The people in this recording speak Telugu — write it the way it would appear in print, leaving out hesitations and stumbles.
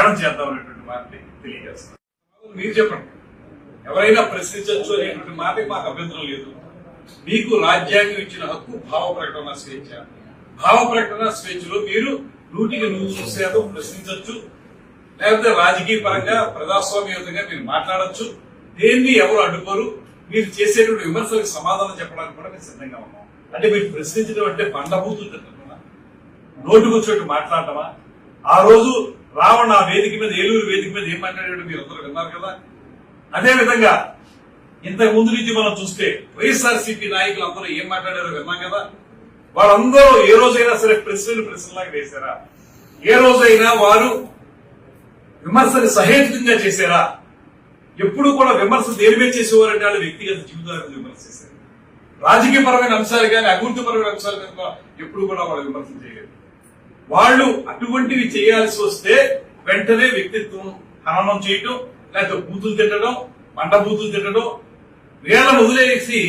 ప్రయాణం చేద్దాం అనేటువంటి మాటని తెలియజేస్తాను. మీరు చెప్పండి, ఎవరైనా ప్రశ్నించవచ్చు అనేటువంటి మాటకి మాకు అభ్యంతరం లేదు. మీకు రాజ్యాంగం ఇచ్చిన హక్కు భావ ప్రకటన స్వేచ్ఛ. భావ ప్రకటన స్వేచ్ఛలో మీరు 100% ప్రశ్నించవచ్చు, లేకపోతే రాజకీయ పరంగా ప్రజాస్వామ్యయుతంగా మీరు మాట్లాడచ్చు. దేన్ని ఎవరు అడ్డుకోరు. మీరు చేసేటువంటి విమర్శలకు సమాధానం చెప్పడానికి కూడా మేము సిద్ధంగా ఉన్నాం. అంటే మీరు ప్రశ్నించడం అంటే బండబూతులు తిట్టడమా, నోటుకొచ్చేట్టు మాట్లాడటమా? ఆ రోజు రావణ వేదిక మీద, ఏలూరు వేదిక మీద ఏం మాట్లాడాడు మీరు అందరూ విన్నారు కదా. అదే విధంగా ఇంతకు ముందు నుంచి మనం చూస్తే వైఎస్ఆర్సీపీ నాయకులు అందరూ ఏం మాట్లాడారో విన్నాం కదా. వాళ్ళందరూ ఏ రోజైనా సరే ప్రశ్నలాగా వేశారా? ఏ రోజైనా వారు విమర్శని సహేతుకంగా చేశారా? ఎప్పుడు కూడా విమర్శ దేని మీద చేసేవారంటే వాళ్ళు వ్యక్తిగత జీవితాలను విమర్శ చేశారు. రాజకీయపరమైన అంశాలు కానీ అభివృద్ధిపరమైన అంశాలు కానీ ఎప్పుడు కూడా వాళ్ళు విమర్శ చేయలేదు. వాళ్ళు అటువంటివి చేయాల్సి వస్తే వెంటనే వ్యక్తిత్వం హననం చేయటం, లేకపోతే బూతులు తిట్టడం, మంట బూతులు తిట్టడం, వీళ్ళను వదిలేసి